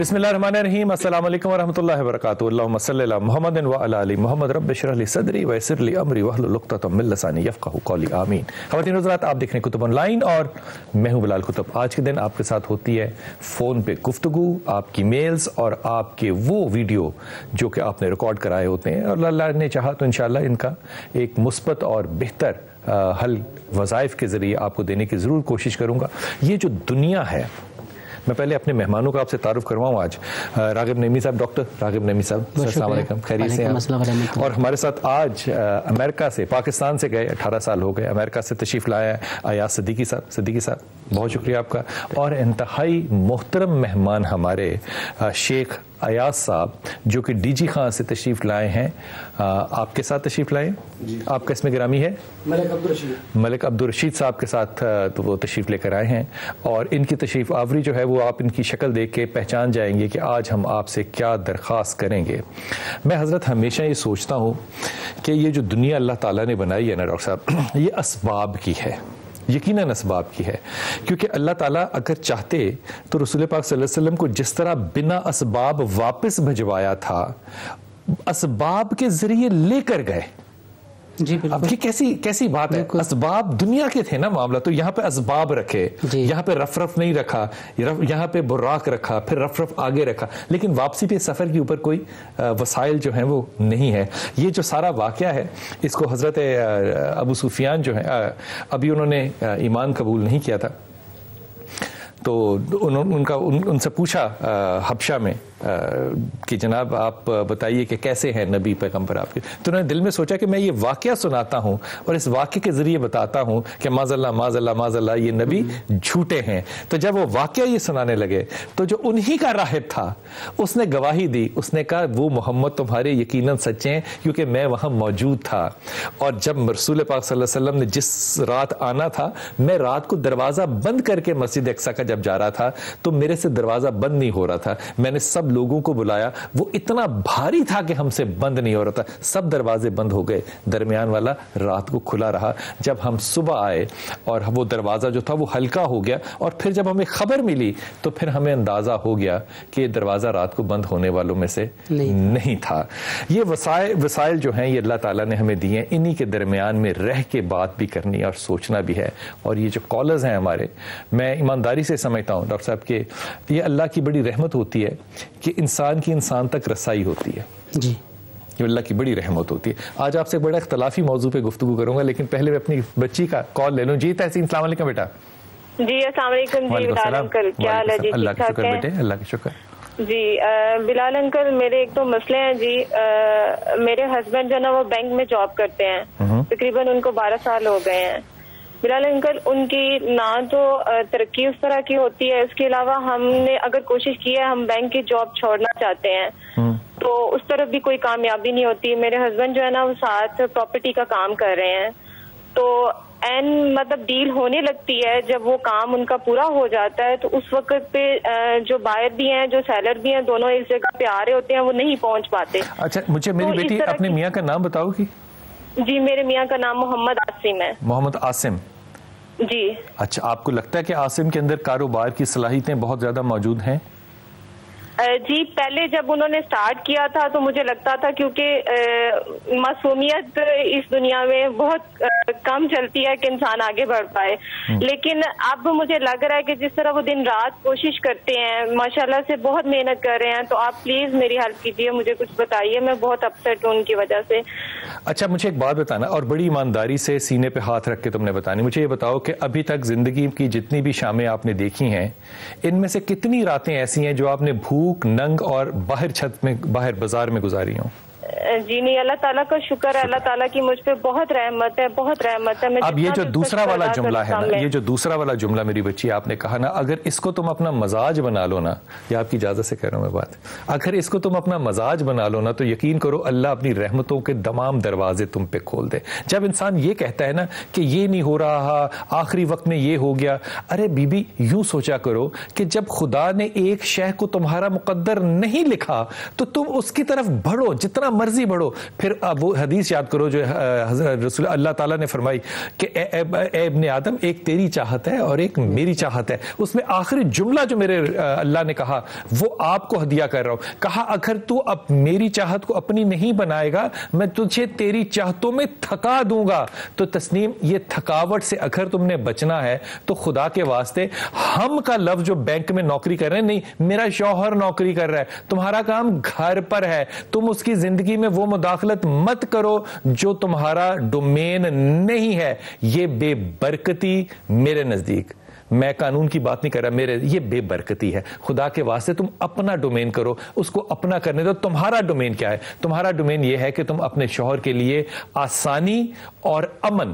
بسم اللہ الرحمن الرحیم. السلام علیکم ورحمۃ اللہ وبرکاتہ. اللہم صلی علی محمد وعلی آل محمد. رب اشرح لی صدری ویسر لی امری واحلل عقدۃ من لسانی یفقہوا قولی. آمین. خواتین حضرات, آپ دیکھ رہے ہیں کتب آن لائن اور میں ہوں بلال کتب. آج کے دن آپ کے ساتھ ہوتی ہے فون پہ گفتگو, آپ کی میلز اور آپ کے وہ ویڈیو جو کہ آپ نے ریکارڈ کرائے ہوتے ہیں, اور اللہ نے چاہا تو انشاءاللہ ان کا ایک مثبت اور بہتر حل وظائف کے ذریعے آپ کو دینے کی ضرور کوشش کروں گا. یہ جو دنیا ہے, میں پہلے اپنے مہمانوں کا آپ سے تعارف کرواؤں. آج راغب نعیمی صاحب, ڈاکٹر راغب نعیمی صاحب, السلام علیکم, خیریت سے ہیں؟ اور ہمارے ساتھ آج امریکہ سے, پاکستان سے گئے 18 سال ہو گئے, امریکہ سے تشریف لایا ہے ایاز صدیقی صاحب. صدیقی صاحب بہت شکریہ آپ کا. اور انتہائی محترم مہمان ہمارے شیخ ایاز صاحب جو کہ ڈی جی خان سے تشریف لائے ہیں. آپ کے ساتھ تشریف لائے ہیں, آپ کا اسم گرامی ہے ملک عبدالرشید صاحب کے ساتھ تو وہ تشریف لے کر آئے ہیں. اور ان کی تشریف آوری جو ہے وہ آپ ان کی شکل دیکھ کے پہچان جائیں گے کہ آج ہم آپ سے کیا درخواست کریں گے. میں حضرت ہمیشہ یہ سوچتا ہوں کہ یہ جو دنیا اللہ تعالیٰ نے بنائی ہے نا ڈاکٹر صاحب, یہ اسباب کی ہے, یقیناً اسباب کی ہے. کیونکہ اللہ تعالیٰ اگر چاہتے تو رسول پاک صلی اللہ علیہ وسلم کو جس طرح بنا اسباب واپس بھجوایا تھا, اسباب کے ذریعے لے کر گئے. جی اب یہ کیسی بات ہے, اسباب دنیا کے تھے نا معاملہ, تو یہاں پہ اسباب رکھے, یہاں پہ رف نہیں رکھا, یہاں پہ براق رکھا, پھر رف آگے رکھا, لیکن واپسی پہ سفر کے اوپر کوئی وسائل جو ہیں وہ نہیں ہے. یہ جو سارا واقعہ ہے اس کو حضرت ابو سفیان جو ہیں, ابھی انہوں نے ایمان قبول نہیں کیا تھا, تو ان سے پوچھا حبشہ میں کہ جناب آپ بتائیے کہ کیسے ہیں نبی پیغمبر آپ کے. تو انہوں نے دل میں سوچا کہ میں یہ واقعہ سناتا ہوں اور اس واقعے کے ذریعے بتاتا ہوں کہ معاذ اللہ یہ نبی جھوٹے ہیں. تو جب وہ واقعہ یہ سنانے لگے تو جو انہی کا راہب تھا اس نے گواہی دی, اس نے کہا وہ محمد تمہارے یقیناً سچے ہیں کیونکہ میں وہاں موجود تھا. اور جب رسول پاک صلی اللہ علیہ وسلم نے جس رات آنا تھا, میں رات کو دروازہ بند کر کے مسجد اقصی کا جب جا رہا تھا تو میرے سے دروازہ بند نہیں ہو رہا تھا. میں نے سب لوگوں کو بلایا, وہ اتنا بھاری تھا کہ ہم سے بند نہیں ہو رہا تھا, سب دروازے بند ہو گئے, درمیان والا رات کو کھلا رہا. جب ہم صبح آئے اور وہ دروازہ جو تھا وہ ہلکا ہو گیا, اور پھر جب ہمیں خبر ملی تو پھر ہمیں اندازہ ہو گیا کہ یہ دروازہ رات کو بند ہونے والوں میں سے نہیں تھا. یہ وسائل جو ہیں یہ اللہ تعالیٰ نے ہمیں دیے ہیں, انہی کے درمیان میں رہ کے بات بھی کرنی اور سوچنا بھی ہے. اور یہ جو کالرز ہیں ہمارے, میں ایمانداری سے سمجھتا ہوں ڈاکٹر صاحب کہ یہ اللہ کی بڑی رحمت ہوتی ہے کہ انسان کی انسان تک رسائی ہوتی ہے. جی, یہ اللہ کی بڑی رحمت ہوتی ہے. آج آپ سے بڑا اختلافی موضوع پہ گفتگو کروں گا, لیکن پہلے میں اپنی بچی کا کال لے لوں. جی تحسین, السلام علیکم بیٹا. جی السلام علیکم. جی بلال انکل, کیا حال ہے؟ جی اللہ کا شکر بیٹے, اللہ کا شکر. جی بلال انکل, میرے ایک تو مسئلے ہیں. جی میرے ہسبینڈ جو نا وہ بینک میں جاب کرتے ہیں, تقریباً ان کو 12 سال ہو گئے ہیں. بلال انکل, ان کی نہ تو ترقی اس طرح کی ہوتی ہے, اس کے علاوہ ہم نے اگر کوشش کی ہے, ہم بینک کی جاب چھوڑنا چاہتے ہیں تو اس طرف بھی کوئی کامیابی نہیں ہوتی. میرے ہسبینڈ جو ہے نا وہ ساتھ پراپرٹی کا کام کر رہے ہیں, تو مطلب ڈیل ہونے لگتی ہے, جب وہ کام ان کا پورا ہو جاتا ہے تو اس وقت پہ جو بائر بھی ہیں جو سیلر بھی ہیں دونوں اس جگہ پہ آ رہے ہوتے ہیں, وہ نہیں پہنچ پاتے. اچھا, مجھے میری بیٹی اپنے میاں کا نام بتاؤ گی. جی میرے میاں کا نام محمد عاصم ہے. محمد عاصم. جی. اچھا, آپ کو لگتا ہے کہ عاصم کے اندر کاروبار کی صلاحیتیں بہت زیادہ موجود ہیں؟ جی پہلے جب انہوں نے سٹارٹ کیا تھا تو مجھے لگتا تھا, کیونکہ معصومیت اس دنیا میں بہت کم چلتی ہے کہ انسان آگے بڑھ پائے, لیکن اب مجھے لگ رہا ہے کہ جس طرح وہ دن رات کوشش کرتے ہیں, ماشاءاللہ سے بہت محنت کر رہے ہیں. تو آپ پلیز میری ہیلپ کیجیے, مجھے کچھ بتائیے, میں بہت اپسیٹ ہوں ان کی وجہ سے. اچھا, مجھے ایک بات بتانا, اور بڑی ایمانداری سے سینے پہ ہاتھ رکھ کے تم نے بتانی. مجھے یہ بتاؤ کہ ابھی تک زندگی کی جتنی بھی شامیں آپ نے دیکھی ہیں, ان میں سے کتنی راتیں ایسی ہیں جو آپ نے بھوک, ننگ اور باہر چھت میں, باہر بازار میں گزاری ہوں؟ جی نہیں, اللہ تعالیٰ کا شکر ہے, اللہ تعالیٰ کی مجھ پہ بہت رحمت ہے, بہت رحمت ہے. اب یہ جو دوسرا والا جملہ ہے نا, یہ جو دوسرا والا جملہ میری بچی آپ نے کہا نا, اگر اس کو تم اپنا مزاج بنا لو نا, یہ آپ کی اجازت سے کہہ رہا ہوں میں بات, اگر اس کو تم اپنا مزاج بنا لو نا تو یقین کرو اللہ اپنی رحمتوں کے تمام دروازے تم پہ کھول دے. جب انسان یہ کہتا ہے نا کہ یہ نہیں ہو رہا, آخری وقت میں یہ ہو گیا, ارے بی بی یوں سوچا کرو کہ جب خدا نے ایک شے کو تمہارا مقدر نہیں لکھا تو تم اس کی طرف بڑھو, جتنا مرضی مرضی بڑھو. پھر اب وہ حدیث یاد کرو جو حضرت رسول اللہ تعالیٰ نے فرمائی کہ اے ابن آدم ایک تیری چاہت ہے اور ایک میری چاہت ہے. اس میں آخری جملہ جو میرے اللہ نے کہا وہ آپ کو ہدیہ کر رہا ہوں. کہا اگر تو اب میری چاہت کو اپنی نہیں بنائے گا میں تجھے تیری چاہتوں میں تھکا دوں گا. تو تسنیم یہ تھکاوٹ سے اگر تم نے بچنا ہے تو خدا کے واسطے ہم کا لفظ جو بینک میں نوکری کر رہے ہیں, نہیں, میرا شوہر نوکری کر رہا ہے, تمہارا کام گھر پر ہے, تم اس کی زندگی میں وہ مداخلت مت کرو جو تمہارا ڈومین نہیں ہے. یہ بے برکتی میرے نزدیک, میں قانون کی بات نہیں کر رہا, میرے یہ بے برکتی ہے. خدا کے واسطے تم اپنا ڈومین کرو, اس کو اپنا کرنے دو. تمہارا ڈومین کیا ہے؟ تمہارا ڈومین یہ ہے کہ تم اپنے شوہر کے لیے آسانی اور امن,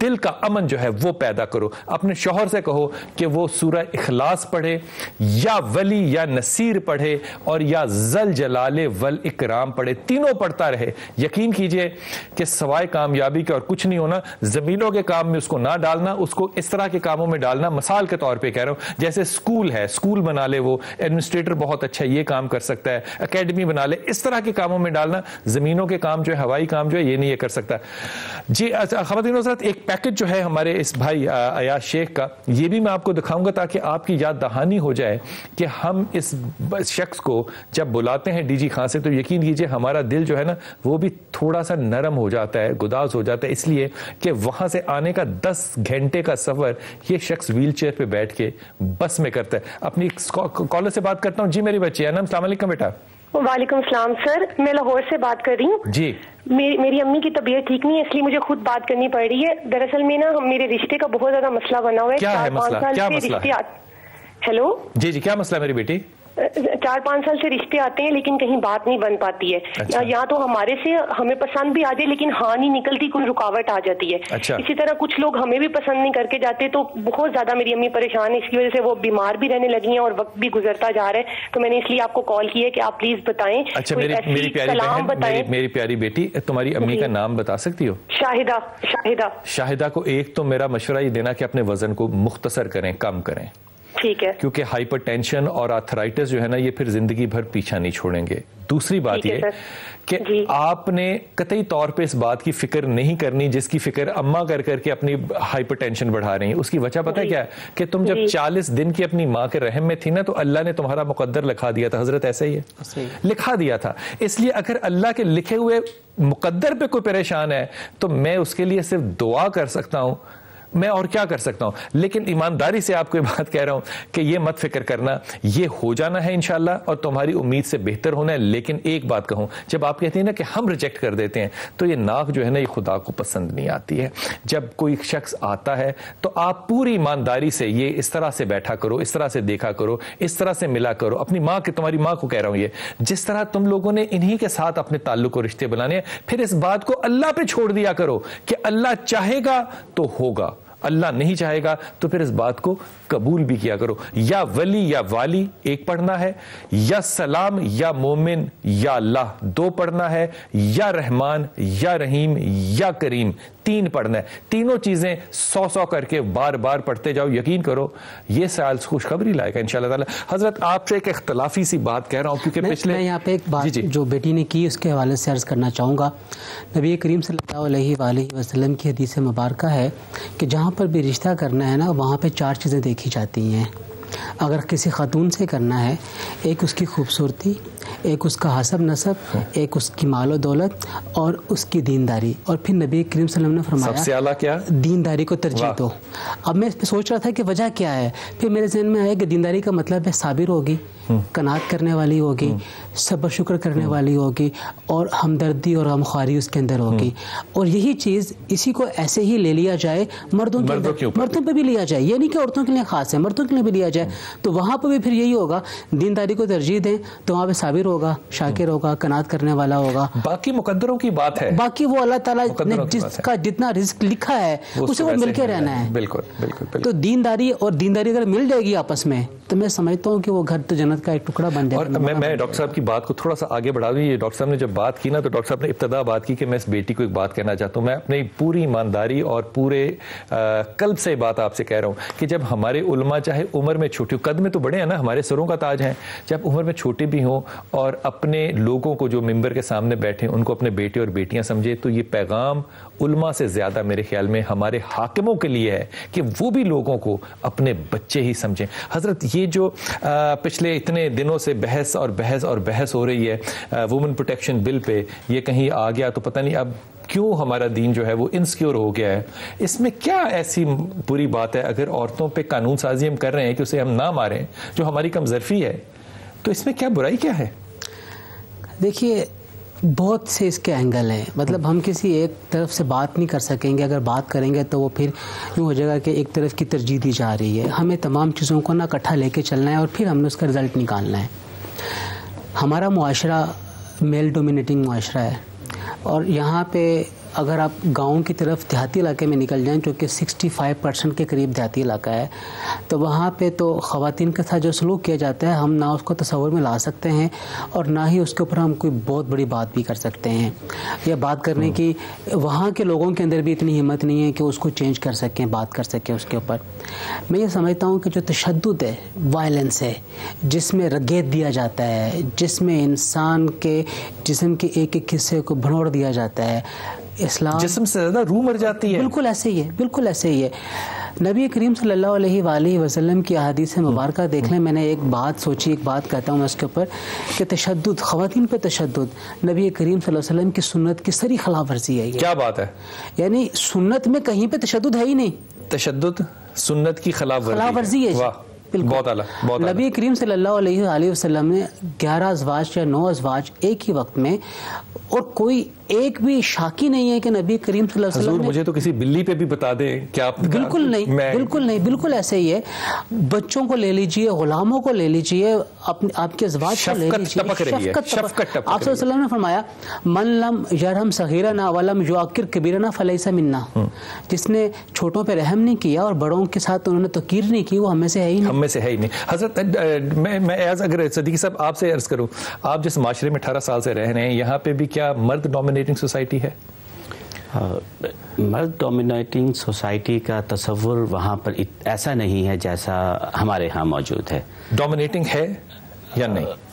دل کا امن جو ہے وہ پیدا کرو. اپنے شوہر سے کہو کہ وہ سورہ اخلاص پڑھے یا ولی یا نصیر پڑھے اور یا ذل جلال والاکرام پڑھے, تینوں پڑھتا رہے. یقین کیجئے کہ سوائے کامیابی کے اور کچھ نہیں ہونا. زمینوں کے کام میں اس کو نہ ڈالنا, اس کو اس طرح کے کاموں میں ڈالنا. مثال کے طور پہ کہہ رہا ہوں, جیسے اسکول ہے, اسکول بنا لے, وہ ایڈمنسٹریٹر بہت اچھا یہ کام کر سکتا ہے, اکیڈمی بنا لے, اس طرح کے کاموں میں ڈالنا. زمینوں کے کام جو ہے, ہوائی کام جو ہے, یہ نہیں یہ کر سکتا. جی خواتین و حضرات, ایک پیکج جو ہے ہمارے اس بھائی ایاز شیخ کا, یہ بھی میں آپ کو دکھاؤں گا تاکہ آپ کی یاد دہانی ہو جائے کہ ہم اس شخص کو جب بلاتے ہیں ڈی جی خان سے تو یقین کیجئے ہمارا دل جو ہے نا وہ بھی تھوڑا سا نرم ہو جاتا ہے, گداز ہو جاتا ہے, اس لیے کہ وہاں سے آنے کا 10 گھنٹے کا سفر یہ شخص ویل چیئر پہ بیٹھ کے بس میں کرتا ہے. اپنی کالر سے بات کرتا ہوں. جی میری بچی انم, السلام علیکم بیٹا. وعلیکم السلام سر, میں لاہور سے بات کر رہی ہوں. جی میری امی کی طبیعت ٹھیک نہیں ہے, اس لیے مجھے خود بات کرنی پڑ رہی ہے. دراصل میں نا میرے رشتے کا بہت زیادہ مسئلہ بنا ہوا ہے. کیا ہے مسئلہ؟ کیا مسئلہ؟ ہیلو جی جی, کیا مسئلہ میری بیٹی؟ 4-5 سال سے رشتے آتے ہیں لیکن کہیں بات نہیں بن پاتی ہے. یا تو ہمارے سے ہمیں پسند بھی آ جائے لیکن ہاں نہیں نکلتی, کوئی رکاوٹ آ جاتی ہے. اسی طرح کچھ لوگ ہمیں بھی پسند نہیں کر کے جاتے, تو بہت زیادہ میری امی پریشان ہے. اس کی وجہ سے وہ بیمار بھی رہنے لگی ہیں اور وقت بھی گزرتا جا رہا ہے. تو میں نے اس لیے آپ کو کال کی ہے کہ آپ پلیز بتائیں. اچھا میری پیاری بہن, میری پیاری بیٹی, تمہاری امی کا نام بتا سکتی ہو؟ شاہدہ. شاہدہ کو ایک تو میرا مشورہ یہ دینا کہ اپنے وزن کو مختصر کریں, کم کریں. ٹھیک ہے, کیونکہ ہائپر ٹینشن اور آرتھرائٹس جو ہے نا یہ پھر زندگی بھر پیچھا نہیں چھوڑیں گے. دوسری بات یہ کہ آپ نے قطعی طور پہ اس بات کی فکر نہیں کرنی جس کی فکر اماں کر کر کے اپنی ہائپر ٹینشن بڑھا رہی ہیں. اس کی وجہ پتہ ہے کیا ہے؟ کہ تم جب 40 دن کی اپنی ماں کے رحم میں تھی نا تو اللہ نے تمہارا مقدر لکھا دیا تھا. حضرت ایسا ہی ہے, لکھا دیا تھا. اس لیے اگر اللہ کے لکھے ہوئے مقدر پہ کوئی پریشان ہے تو میں اس کے لیے صرف دعا کر سکتا ہوں, میں اور کیا کر سکتا ہوں. لیکن ایمانداری سے آپ کو یہ بات کہہ رہا ہوں کہ یہ مت فکر کرنا, یہ ہو جانا ہے انشاءاللہ اور تمہاری امید سے بہتر ہونا ہے. لیکن ایک بات کہوں, جب آپ کہتے ہیں نا کہ ہم ریجیکٹ کر دیتے ہیں تو یہ ناک جو ہے نا یہ خدا کو پسند نہیں آتی ہے. جب کوئی شخص آتا ہے تو آپ پوری ایمانداری سے یہ اس طرح سے بیٹھا کرو, اس طرح سے دیکھا کرو, اس طرح سے ملا کرو. اپنی ماں کے, تمہاری ماں کو کہہ رہا ہوں, یہ جس طرح تم لوگوں نے انہی کے ساتھ اپنے تعلق و رشتے بنانے ہیں, پھر اس بات کو اللہ پہ چھوڑ دیا کرو کہ اللہ چاہے گا تو ہوگا, اللہ نہیں چاہے گا تو پھر اس بات کو قبول بھی کیا کرو. یا ولی یا والی ایک پڑھنا ہے, یا سلام یا مومن یا اللہ 2 پڑھنا ہے, یا رحمان یا رحیم یا کریم 3 پڑھنا ہے. تینوں چیزیں 100 کر کے بار بار پڑھتے جاؤ. یقین کرو یہ سال خوشخبری لائے گا انشاءاللہ تعالی. حضرت آپ سے ایک اختلافی سی بات کہہ رہا ہوں کیونکہ پچھلے میں یہاں پہ ایک بات جو بیٹی نے کی اس کے حوالے سے عرض کرنا چاہوں گا. نبی کریم صلی اللہ علیہ وآلہ وسلم کی حدیث مبارکہ ہے کہ جہاں پر بھی رشتہ کرنا ہے نا وہاں پہ 4 چیزیں دیکھی جاتی ہیں. اگر کسی خاتون سے کرنا ہے, ایک اس کی خوبصورتی, ایک اس کا حسب نسب, ایک اس کی مال و دولت اور اس کی دینداری. اور پھر نبی کریم صلی اللہ علیہ وسلم نے فرمایا سب سے اعلیٰ کیا؟ دینداری کو ترجیح دو. اب میں اس پہ سوچ رہا تھا کہ وجہ کیا ہے, پھر میرے ذہن میں آیا کہ دینداری کا مطلب ہے صابر ہوگی, قناعت کرنے والی ہوگی, صبر شکر کرنے والی ہوگی اور ہمدردی اور غمخواری اس کے اندر ہوگی. اور یہی چیز اسی کو ایسے ہی لے لیا جائے مردوں پہ بھی لیا جائے, یہ نہیں کہ عورتوں کے لیے خاص ہے, مردوں کے لیے بھی لیا جائے. تو وہاں پہ بھی پھر یہی ہوگا, دینداری کو ترجیح دیں تو وہاں پہ صابر ہوگا, شاکر ہوگا, قناعت کرنے والا ہوگا. باقی مقدروں کی بات ہے, باقی وہ اللہ تعالیٰ نے جس کا جتنا رزق لکھا ہے اسے وہ مل کے رہنا ہے. بالکل. تو دینداری اور دینداری اگر مل جائے گی آپس میں تو میں سمجھتا ہوں کہ وہ گھر تو جنت جنت کا ایک ٹکڑا بن جائے. اور میں ڈاکٹر صاحب کی بات کو تھوڑا سا آگے بڑھا دوں. یہ ڈاکٹر صاحب نے جب بات کی نا تو ڈاکٹر صاحب نے ابتدا بات کی کہ میں اس بیٹی کو ایک بات کہنا چاہتا ہوں. میں اپنی پوری ایمانداری اور پورے قلب سے بات آپ سے کہہ رہا ہوں کہ جب ہمارے علماء چاہے عمر میں چھوٹے ہو, قد میں تو بڑے ہیں نا, ہمارے سروں کا تاج ہیں, جب عمر میں چھوٹے بھی ہوں اور اپنے لوگوں کو جو ممبر کے سامنے بیٹھے ان کو اپنے بیٹے اور بیٹیاں سمجھے, تو یہ پیغام علماء سے زیادہ میرے خیال میں ہمارے حاکموں کے لیے ہے کہ وہ بھی لوگوں کو اپنے بچے ہی سمجھیں. حضرت یہ جو پچھلے اتنے دنوں سے بحث اور بحث اور بحث ہو رہی ہے وومن پروٹیکشن بل پہ, یہ کہیں آ گیا تو پتہ نہیں اب کیوں ہمارا دین جو ہے وہ انسیکیور ہو گیا ہے. اس میں کیا ایسی بری بات ہے اگر عورتوں پہ قانون سازی ہم کر رہے ہیں کہ اسے ہم نہ ماریں جو ہماری کم ظرفی ہے, تو اس میں کیا برائی کیا ہے؟ دیکھیے بہت سے اس کے اینگل ہیں, مطلب ہم کسی ایک طرف سے بات نہیں کر سکیں گے. اگر بات کریں گے تو وہ پھر یوں ہو جائے گا کہ ایک طرف کی ترجیح دی جا رہی ہے. ہمیں تمام چیزوں کو نہ اکٹھا لے کے چلنا ہے اور پھر ہم نے اس کا رزلٹ نکالنا ہے. ہمارا معاشرہ میل ڈومینیٹنگ معاشرہ ہے اور یہاں پہ اگر آپ گاؤں کی طرف دیہاتی علاقے میں نکل جائیں جو کہ 65% کے قریب دیہاتی علاقہ ہے, تو وہاں پہ تو خواتین کے ساتھ جو سلوک کیا جاتا ہے ہم نہ اس کو تصور میں لا سکتے ہیں اور نہ ہی اس کے اوپر ہم کوئی بہت بڑی بات بھی کر سکتے ہیں. یا بات کرنے کی وہاں کے لوگوں کے اندر بھی اتنی ہمت نہیں ہے کہ اس کو چینج کر سکیں, بات کر سکیں اس کے اوپر. میں یہ سمجھتا ہوں کہ جو تشدد ہے, وائلنس ہے, جس میں رگیت دیا جاتا ہے, جس میں انسان کے جسم کے ایک ایک حصے کو بھنوڑ دیا جاتا ہے, اسلام جسم سے زیادہ روح مر جاتی ہے. بالکل ایسے ہی ہے, بالکل ایسے ہی ہے. نبی کریم صلی اللہ علیہ وآلہ وسلم کی احادیث مبارکہ دیکھ لیں. میں نے ایک بات سوچی, ایک بات کہتا ہوں میں اس کے اوپر کہ تشدد, خواتین پہ تشدد نبی کریم صلی اللہ علیہ وسلم کی سنت کی سری خلاف ورزی ہے. کیا بات ہے, یعنی سنت میں کہیں پہ تشدد ہے ہی نہیں. تشدد سنت کی خلاف ورزی ہے. واہ, بہت اعلیٰ. نبی کریم صلی اللہ علیہ وآلہ وسلم نے 11 ازواج یا 9 ازواج ایک ہی وقت میں, اور کوئی ایک بھی شاکی نہیں ہے کہ نبی کریم صلی اللہ علیہ وسلم مجھے تو کسی بلی پہ بھی بتا دیں کیا. بالکل نہیں, بالکل نہیں, بالکل ایسے ہی ہے. بچوں کو لے لیجئے, غلاموں کو لے لیجئے, آپ کے ازواج کو لے لیجئے. شفقت آپ صلی اللہ علیہ وسلم نے فرمایا من لم یرحم صغیرنا ولم یعقر کبیرنا فلیس منا. جس نے چھوٹوں پہ رحم نہیں کیا اور بڑوں کے ساتھ انہوں نے توقیر نہیں کی وہ ہم میں سے ہے ہی نہیں. ہم میں سے ہے ہی نہیں. حضرت میں اگر صدیقی صاحب آپ سے عرض کروں, آپ جس معاشرے میں 18 سال سے رہ رہے ہیں یہاں پہ بھی کیا مرد ڈومینیٹنگ سوسائٹی ہے؟ مرد ڈومینیٹنگ سوسائٹی کا تصور وہاں پر ایسا نہیں ہے جیسا ہمارے ہاں موجود ہے. ڈومینیٹنگ ہے یا نہیں؟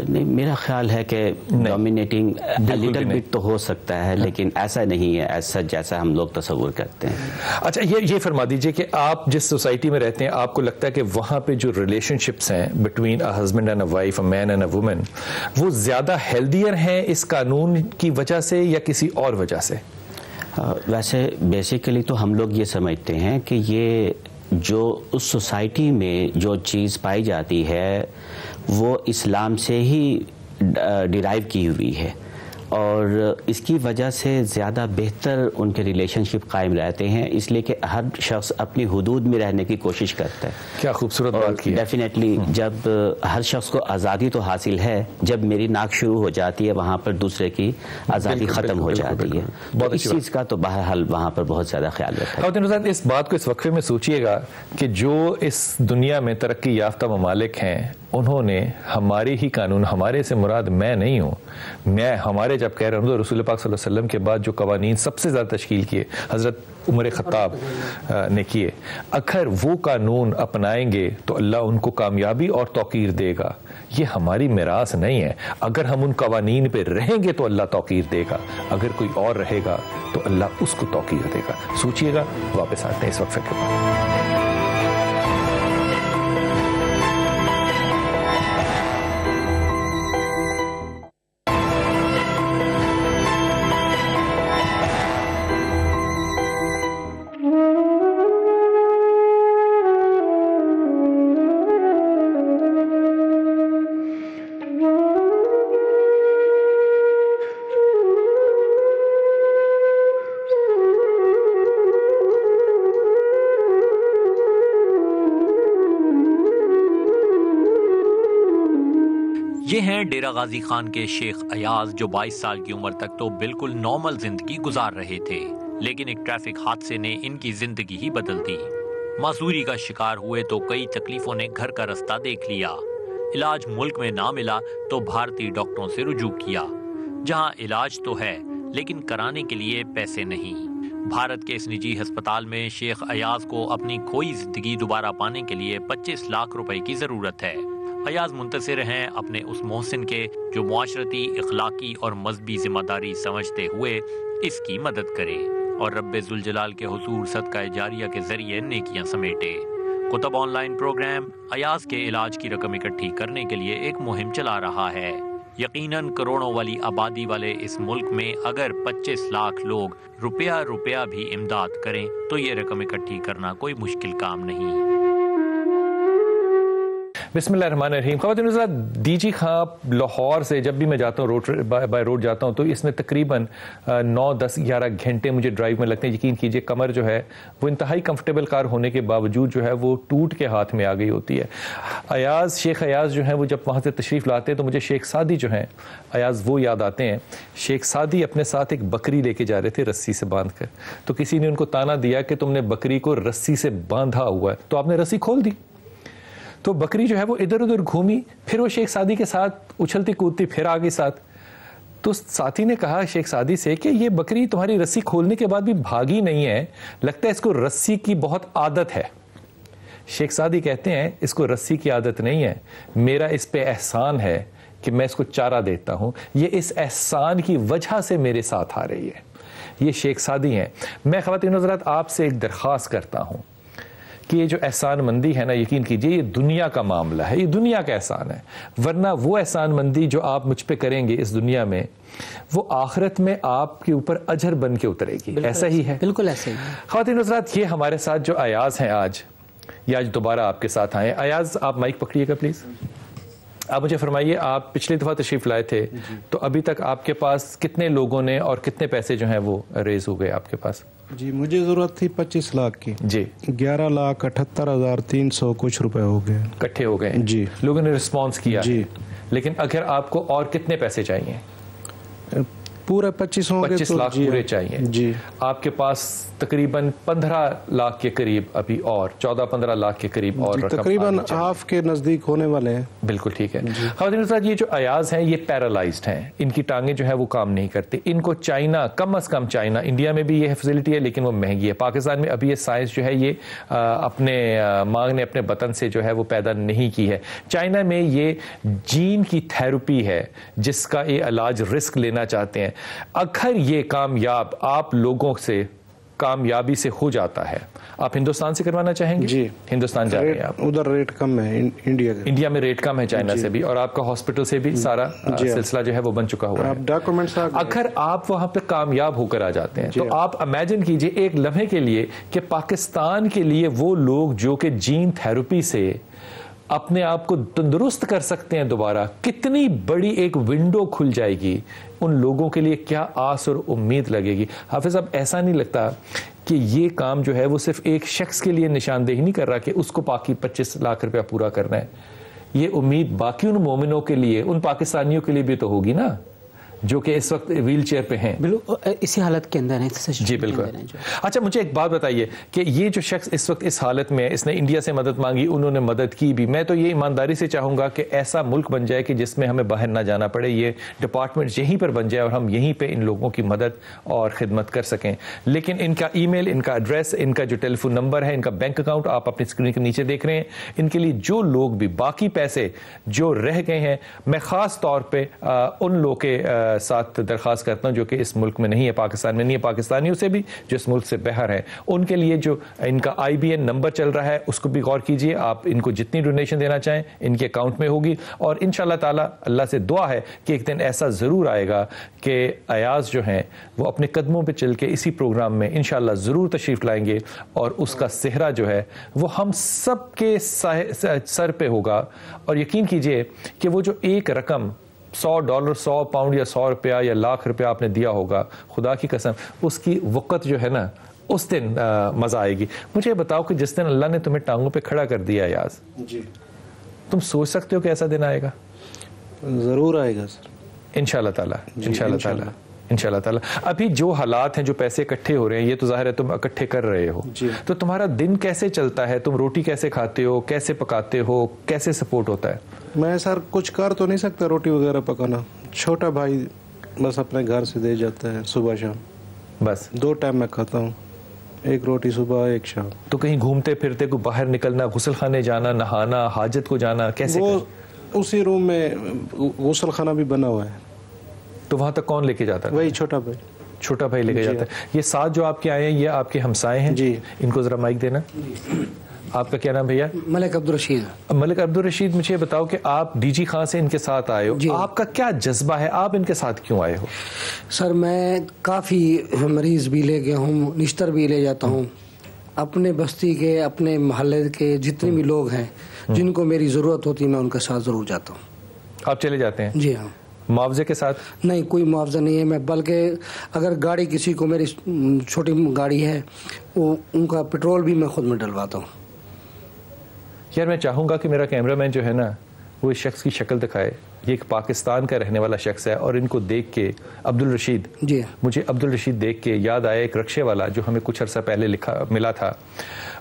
نہیں, میرا خیال ہے کہ ڈومینیٹنگ لٹل بٹ تو ہو سکتا ہے لیکن ایسا نہیں ہے ایسا جیسا ہم لوگ تصور کرتے ہیں. اچھا یہ فرما دیجئے کہ آپ جس سوسائٹی میں رہتے ہیں آپ کو لگتا ہے کہ وہاں پہ جو ریلیشن شپس ہیں between a husband and a wife, a man and a woman, وہ زیادہ ہیلدیئر ہیں اس قانون کی وجہ سے یا کسی اور وجہ سے؟ ویسے بیسیکلی تو ہم لوگ یہ سمجھتے ہیں کہ یہ جو اس سوسائٹی میں جو چیز پائی جاتی ہے وہ اسلام سے ہی ڈیرائیو کی ہوئی ہے اور اس کی وجہ سے زیادہ بہتر ان کے ریلیشن شپ قائم رہتے ہیں, اس لیے کہ ہر شخص اپنی حدود میں رہنے کی کوشش کرتا ہے. کیا خوبصورت بات کی. ڈیفینیٹلی جب ہر شخص کو آزادی تو حاصل ہے, جب میری ناک شروع ہو جاتی ہے وہاں پر دوسرے کی آزادی ختم ہو جاتی ہے. بہت اس چیز کا تو بہرحال وہاں پر بہت زیادہ خیال رکھا ہے. اس بات کو اس وقفے میں سوچئے گا کہ جو اس دنیا میں ترقی یافتہ ممالک ہیں انہوں نے ہماری ہی قانون, ہمارے سے مراد میں نہیں ہوں, میں ہمارے جب کہہ رہا ہوں رسول پاک صلی اللہ علیہ وسلم کے بعد جو قوانین سب سے زیادہ تشکیل کیے حضرت عمر خطاب نے کیے, اگر وہ قانون اپنائیں گے تو اللہ ان کو کامیابی اور توقیر دے گا. یہ ہماری میراث نہیں ہے. اگر ہم ان قوانین پہ رہیں گے تو اللہ توقیر دے گا, اگر کوئی اور رہے گا تو اللہ اس کو توقیر دے گا. سوچئے گا. واپس آتے ہیں اس وقفے کے بعد. یہ ہیں ڈیرہ غازی خان کے شیخ ایاز جو 22 سال کی عمر تک تو بالکل نارمل زندگی گزار رہے تھے, لیکن ایک ٹریفک حادثے نے ان کی زندگی ہی بدل دی. معذوری کا شکار ہوئے تو کئی تکلیفوں نے گھر کا رستہ دیکھ لیا. علاج ملک میں نہ ملا تو بھارتی ڈاکٹروں سے رجوع کیا، جہاں علاج تو ہے لیکن کرانے کے لیے پیسے نہیں۔ بھارت کے اس نجی ہسپتال میں شیخ ایاز کو اپنی کھوئی زندگی دوبارہ پانے کے لیے 25 لاکھ روپے کی ضرورت ہے۔ ایاز منتصر ہیں اپنے اس محسن کے جو معاشرتی، اخلاقی اور مذہبی ذمہ داری سمجھتے ہوئے اس کی مدد کرے اور رب ذوالجلال کے حضور صدقہ جاریہ کے ذریعے نیکیاں سمیٹے۔ کتب آن لائن پروگرام ایاز کے علاج کی رقم اکٹھی کرنے کے لیے ایک مہم چلا رہا ہے۔ یقیناً کروڑوں والی آبادی والے اس ملک میں اگر 25 لاکھ لوگ روپیہ بھی امداد کریں تو یہ رقم اکٹھی کرنا کوئی مشکل کام نہیں۔ بسم اللہ الرحمن الرحیم۔ خواتین حضرات، ڈی جی خان لاہور سے جب بھی میں جاتا ہوں بائی روڈ جاتا ہوں تو اس میں تقریباً 9 10 11 گھنٹے مجھے ڈرائیو میں لگتے ہیں۔ یقین کیجئے کمر جو ہے وہ انتہائی کمفرٹیبل کار ہونے کے باوجود جو ہے وہ ٹوٹ کے ہاتھ میں آ گئی ہوتی ہے۔ ایاز، شیخ ایاز جو ہیں وہ جب وہاں سے تشریف لاتے ہیں تو مجھے شیخ سعدی جو ہیں ایاز وہ یاد آتے ہیں۔ شیخ سعدی اپنے ساتھ ایک بکری لے کے جا رہے تھے رسی سے باندھ کر، تو کسی نے ان کو تانا دیا کہ تم نے بکری کو رسی سے باندھا ہوا ہے، تو آپ نے رسی کھول دی تو بکری جو ہے وہ ادھر ادھر گھومی، پھر وہ شیخ سعدی کے ساتھ اچھلتی کودتی پھر آ گئی ساتھ۔ تو ساتھی نے کہا شیخ سعدی سے کہ یہ بکری تمہاری رسی کھولنے کے بعد بھی بھاگی نہیں ہے، لگتا ہے اس کو رسی کی بہت عادت ہے۔ شیخ سعدی کہتے ہیں اس کو رسی کی عادت نہیں ہے، میرا اس پہ احسان ہے کہ میں اس کو چارہ دیتا ہوں، یہ اس احسان کی وجہ سے میرے ساتھ آ رہی ہے۔ یہ شیخ سعدی ہیں۔ میں خواتین حضرات آپ سے ایک درخواست کرتا ہوں کہ یہ جو احسان مندی ہے نا، یقین کیجئے یہ دنیا کا معاملہ ہے، یہ دنیا کا احسان ہے، ورنہ وہ احسان مندی جو آپ مجھ پہ کریں گے اس دنیا میں وہ آخرت میں آپ کے اوپر اجر بن کے اترے گی۔ ایسا ہی ہے، بالکل ایسا ہی۔ خواتین حضرات، یہ ہمارے ساتھ جو ایاز ہیں آج دوبارہ آپ کے ساتھ آئے۔ ایاز آپ مائک پکڑیے گا پلیز۔ آپ مجھے فرمائیے، آپ پچھلی دفعہ تشریف لائے تھے تو ابھی تک آپ کے پاس کتنے لوگوں نے اور کتنے پیسے جو ہیں وہ ریز ہو گئے آپ کے پاس؟ جی مجھے ضرورت تھی 25 لاکھ کی، جی 11,78,300 کچھ روپے ہو گئے، اکٹھے ہو گئے جی، لوگوں نے رسپانس کیا جی۔ لیکن اگر آپ کو اور کتنے پیسے چاہیے؟ پورے 25 ہوں گے، 25 لاکھ پورے چاہیے جی۔ آپ کے پاس تقریباً 15 لاکھ کے قریب ابھی اور 14-15 لاکھ کے قریب اور تقریباً ہاف کے نزدیک ہونے والے ہیں۔ بالکل ٹھیک ہے۔ خواتین حضرات، یہ جو ایاز ہیں یہ پیرالائزڈ ہیں، ان کی ٹانگیں جو ہے وہ کام نہیں کرتی۔ ان کو چائنا، کم از کم چائنا، انڈیا میں بھی یہ فیسلٹی ہے لیکن وہ مہنگی ہے، پاکستان میں ابھی یہ سائنس جو ہے یہ اپنے ماں نے اپنے وطن سے جو ہے وہ پیدا نہیں کی ہے۔ چائنا میں یہ جین کی تھیراپی ہے جس کا یہ علاج رسک لینا چاہتے ہیں۔ اگر یہ کامیاب آپ لوگوں سے کامیابی سے ہو جاتا ہے، آپ ہندوستان سے کروانا چاہیں گے؟ جی ہندوستان جا رہے ہیں آپ، ادھر ریٹ کم ہے انڈیا میں ریٹ کم ہے چائنا سے بھی، اور آپ کا ہاسپٹل سے بھی سارا سلسلہ جو ہے وہ بن چکا ہوا ہے۔ ڈاکومنٹس اگر آپ وہاں پہ کامیاب ہو کر آ جاتے ہیں تو آپ امیجن کیجئے ایک لمحے کے لیے کہ پاکستان کے لیے وہ لوگ جو کہ جین تھیراپی سے اپنے آپ کو تندرست کر سکتے ہیں دوبارہ، کتنی بڑی ایک ونڈو کھل جائے گی ان لوگوں کے لیے، کیا آس اور امید لگے گی۔ حافظ صاحب، ایسا نہیں لگتا کہ یہ کام جو ہے وہ صرف ایک شخص کے لیے نشاندہی نہیں کر رہا کہ اس کو باقی 25 لاکھ روپیہ پورا کرنا ہے، یہ امید باقی ان مومنوں کے لیے، ان پاکستانیوں کے لیے بھی تو ہوگی نا جو کہ اس وقت ویل چیئر پہ ہیں، بالکل اسی حالت کے اندر ہیں۔ جی بالکل۔ اچھا مجھے ایک بات بتائیے کہ یہ جو شخص اس وقت اس حالت میں، اس نے انڈیا سے مدد مانگی، انہوں نے مدد کی بھی، میں تو یہ ایمانداری سے چاہوں گا کہ ایسا ملک بن جائے کہ جس میں ہمیں باہر نہ جانا پڑے، یہ ڈپارٹمنٹ یہیں پر بن جائے اور ہم یہیں پہ ان لوگوں کی مدد اور خدمت کر سکیں۔ لیکن ان کا ای میل، ان کا ایڈریس، ان کا جو ٹیلی فون نمبر ہے، ان کا بینک اکاؤنٹ آپ اپنی اسکرین کے نیچے دیکھ رہے ہیں۔ ان کے لیے جو لوگ بھی باقی پیسے جو رہ گئے ہیں، میں خاص طور پہ ان لوگوں کے ساتھ درخواست کرتا ہوں جو کہ اس ملک میں نہیں ہے، پاکستان میں نہیں ہے، پاکستانیوں سے بھی جو اس ملک سے باہر ہیں، ان کے لیے جو ان کا آئی بی این نمبر چل رہا ہے اس کو بھی غور کیجئے، آپ ان کو جتنی ڈونیشن دینا چاہیں ان کے اکاؤنٹ میں ہوگی، اور انشاءاللہ تعالی اللہ سے دعا ہے کہ ایک دن ایسا ضرور آئے گا کہ ایاز جو ہیں وہ اپنے قدموں پہ چل کے اسی پروگرام میں انشاءاللہ ضرور تشریف لائیں گے، اور اس کا صحرا جو ہے وہ ہم سب کے سر پہ ہوگا۔ اور یقین کیجئے کہ وہ جو ایک رقم $100 100 پاؤنڈ یا 100 روپیہ یا لاکھ روپیہ آپ نے دیا ہوگا، خدا کی قسم اس کی وقت جو ہے نا اس دن مزہ آئے گی۔ مجھے بتاؤ کہ جس دن اللہ نے تمہیں ٹانگوں پہ کھڑا کر دیا ایاز، جی تم سوچ سکتے ہو کہ ایسا دن آئے گا؟ ضرور آئے گا سر، انشاءاللہ تعالی، انشاءاللہ تعالی، انشاءاللہ تعالیٰ. ابھی جو حالات ہیں, جو پیسے اکٹھے ہو رہے ہیں, یہ تو ظاہر ہے تم اکٹھے کر رہے ہو, تو تمہارا دن کیسے چلتا ہے؟ تم روٹی کیسے کھاتے ہو, کیسے پکاتے ہو, کیسے سپورٹ ہوتا ہے؟ میں سر کچھ کر تو نہیں سکتا روٹی وغیرہ پکانا, چھوٹا بھائی بس اپنے گھر سے دے جاتا ہے صبح شام, بس 2 ٹائم میں کھاتا ہوں, 1 روٹی صبح 1 شام. تو کہیں گھومتے پھرتے کو باہر نکلنا, غسل خانے جانا, نہانا, حاجت کو جانا, کیسے؟ وہ اسی روم میں غسل خانہ بھی بنا ہوا ہے, تو وہاں تک کون لے کے جاتا ہے؟ وہی چھوٹا بھائی. چھوٹا بھائی لے کے جاتا ہے. یہ 7 جو آپ کے آئے ہیں یہ آپ کے ہمسائے ہیں؟ جی. ان کو ذرا مائک دینا. آپ کا کیا نام بھیا؟ ملک عبدالرشید. ملک عبدالرشید, مجھے بتاؤ کہ آپ ڈی جی خان سے ان کے ساتھ آئے ہو, آپ کا کیا جذبہ ہے, آپ ان کے ساتھ کیوں آئے ہو؟ سر میں کافی مریض بھی لے گیا ہوں, نشتر بھی لے جاتا ہوں, اپنے بستی کے, اپنے محلے کے جتنے بھی لوگ ہیں جن کو میری ضرورت ہوتی ہے میں ان کے ساتھ ضرور جاتا ہوں. آپ چلے جاتے ہیں؟ جی ہاں. معاوضے کے ساتھ؟ نہیں, کوئی معاوضہ نہیں ہے. میں بلکہ اگر گاڑی کسی کو, میری چھوٹی گاڑی ہے, وہ ان کا پیٹرول بھی میں خود میں ڈلواتا ہوں. یار میں چاہوں گا کہ میرا کیمرہ مین جو ہے نا وہ اس شخص کی شکل دکھائے. یہ ایک پاکستان کا رہنے والا شخص ہے, اور ان کو دیکھ کے عبدالرشید, جی مجھے عبدالرشید دیکھ کے یاد آیا ایک رکشے والا جو ہمیں کچھ عرصہ پہلے ملا تھا,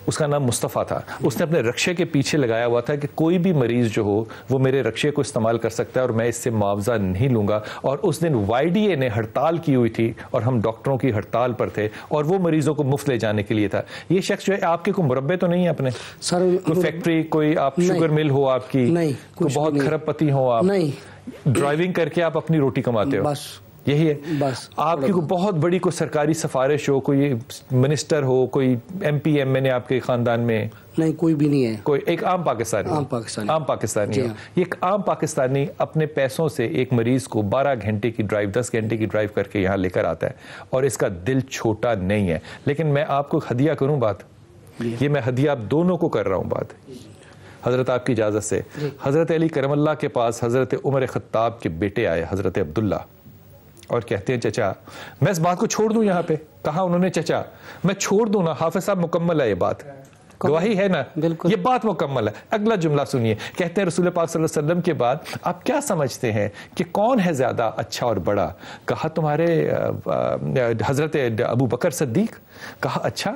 اس کا نام مصطفیٰ تھا. اس نے اپنے رکشے کے پیچھے لگایا ہوا تھا کہ کوئی بھی مریض جو ہو وہ میرے رکشے کو استعمال کر سکتا ہے اور میں اس سے معاوضہ نہیں لوں گا. اور اس دن وائی ڈی اے نے ہڑتال کی ہوئی تھی اور ہم ڈاکٹروں کی ہڑتال پر تھے, اور وہ مریضوں کو مفت لے جانے کے لیے تھا. یہ شخص جو ہے آپ کے کوئی مربے تو نہیں ہے اپنے؟ سر کوئی فیکٹری, کوئی آپ شوگر مل ہو آپ کی؟ نہیں. کوئی بہت کھرب پتی ہو آپ؟ نہیں. ڈرائیونگ کر کے آپ اپنی روٹی کماتے ہو؟ بس یہی ہے بس. آپ کی کوئی بہت بڑی کوئی سرکاری سفارش ہو, کوئی منسٹر ہو, کوئی ایم پی ایم این اے آپ کے خاندان میں؟ نہیں, کوئی بھی نہیں ہے. کوئی ایک عام پاکستانی؟ عام پاکستانی. یہ ایک عام پاکستانی اپنے پیسوں سے ایک مریض کو 12 گھنٹے کی ڈرائیو, 10 گھنٹے کی ڈرائیو کر کے یہاں لے کر آتا ہے, اور اس کا دل چھوٹا نہیں ہے. لیکن میں آپ کو ہدیہ کروں بات, یہ میں ہدیہ آپ دونوں کو کر رہا ہوں بات, حضرت آپ کی اجازت سے. حضرت علی کرم اللہ کے پاس حضرت عمر خطاب کے بیٹے آئے, حضرت عبداللہ, اور کہتے ہیں چچا میں اس بات کو چھوڑ دوں یہاں پہ. کہا انہوں نے چچا میں چھوڑ دوں نا, حافظ صاحب مکمل ہے یہ بات, گواہی ہے نا, یہ بات مکمل ہے. اگلا جملہ سنیے, کہتے ہیں رسول پاک صلی اللہ علیہ وسلم کے بعد آپ کیا سمجھتے ہیں کہ کون ہے زیادہ اچھا اور بڑا؟ کہا تمہارے حضرت ابو بکر صدیق. کہا اچھا,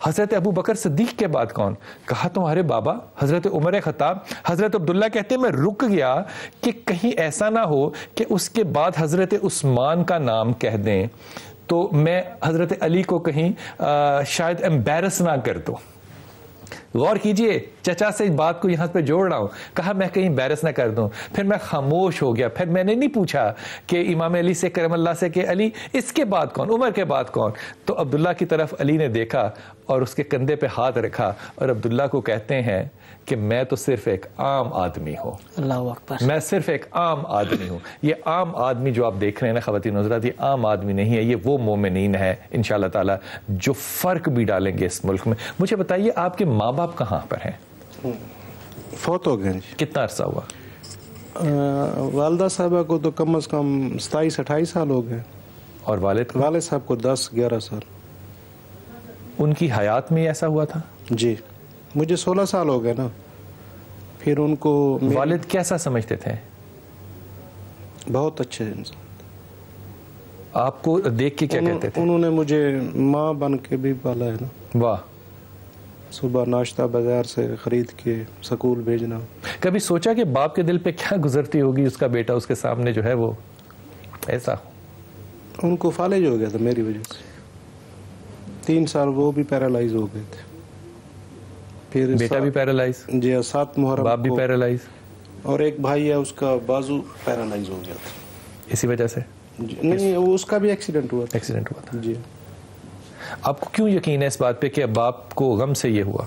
حضرت ابو بکر صدیق کے بعد کون؟ کہا تمہارے بابا حضرت عمر خطاب. حضرت عبداللہ کہتے ہیں میں رک گیا کہ کہیں ایسا نہ ہو کہ اس کے بعد حضرت عثمان کا نام کہہ دیں تو میں حضرت علی کو کہیں شاید امبیرس نہ کر دوں. غور کیجئے, چچا سے بات کو یہاں پہ جوڑ رہا ہوں. کہا میں کہیں بیرس نہ کر دوں. پھر میں خاموش ہو گیا, پھر میں نے نہیں پوچھا کہ امام علی سے کرم اللہ سے کہ علی اس کے بعد کون, عمر کے بعد کون. تو عبداللہ کی طرف علی نے دیکھا اور اس کے کندھے پہ ہاتھ رکھا, اور عبداللہ کو کہتے ہیں کہ میں تو صرف ایک عام آدمی ہوں. اللہ اکبر. میں صرف ایک عام آدمی ہوں. یہ عام آدمی جو آپ دیکھ رہے ہیں نا خواتین حضرات, یہ عام آدمی نہیں ہے, یہ وہ مومنین ہے انشاءاللہ تعالی جو فرق بھی ڈالیں گے اس ملک میں. مجھے بتائیے آپ کے ماں باپ کہاں پر ہیں؟ فوت ہو گئے. کتنا عرصہ ہوا؟ والدہ صاحبہ کو تو کم از کم 27-28 سال ہو گئے. اور والد صاحب کو 10-11 سال. ان کی حیات میں ایسا ہوا تھا؟ جی, مجھے 16 سال ہو گئے نا. پھر ان کو والد کیسا سمجھتے تھے؟ بہت اچھے انسان. آپ کو دیکھ کے کیا کہتے تھے؟ انہوں نے مجھے ماں بن کے بھی پالا ہے نا. واہ. صبح ناشتہ بازار سے خرید کے سکول بھیجنا. کبھی سوچا کہ باپ کے دل پہ کیا گزرتی ہوگی اس کا بیٹا اس کے سامنے جو ہے وہ ایسا؟ ان کو فالج ہو گیا تھا میری وجہ سے. 3 سال وہ بھی پیرالائز ہو گئے تھے. پھر بیٹا بھی پیرالائز؟ جی, 7 محرم باپ بھی پیرالائز, اور ایک بھائی ہے اس کا بازو پیرالائز ہو گیا تھا. اسی وجہ سے؟ نہیں, اس کا بھی ایکسیڈنٹ ہوا تھا. ایکسیڈنٹ ہوا تھا. جی. آپ کو کیوں یقین ہے اس بات پہ کہ باپ کو غم سے یہ ہوا؟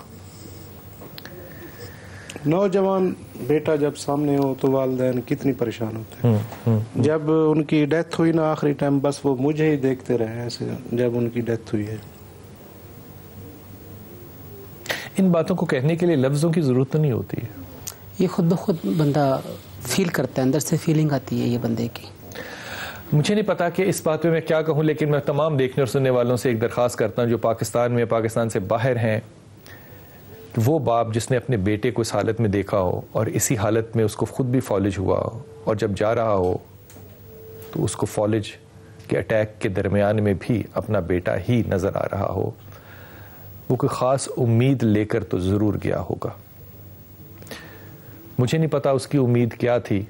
نوجوان بیٹا جب سامنے ہو تو والدین کتنی پریشان ہوتے ہیں. جب ان کی ڈیتھ ہوئی نا آخری ٹائم, بس وہ مجھے ہی دیکھتے رہے ایسے جب ان کی ڈیتھ ہوئی ہے. ان باتوں کو کہنے کے لیے لفظوں کی ضرورت نہیں ہوتی ہے, یہ خود بخود بندہ فیل کرتا ہے, اندر سے فیلنگ آتی ہے یہ بندے کی. مجھے نہیں پتا کہ اس بات پہ میں کیا کہوں, لیکن میں تمام دیکھنے اور سننے والوں سے ایک درخواست کرتا ہوں جو پاکستان میں, پاکستان سے باہر ہیں, وہ باپ جس نے اپنے بیٹے کو اس حالت میں دیکھا ہو اور اسی حالت میں اس کو خود بھی فالج ہوا ہو, اور جب جا رہا ہو تو اس کو فالج کہ اٹیک کے درمیان میں بھی اپنا بیٹا ہی نظر آ رہا ہو، وہ کوئی خاص امید لے کر تو ضرور گیا ہوگا. مجھے نہیں پتا اس کی امید کیا تھی،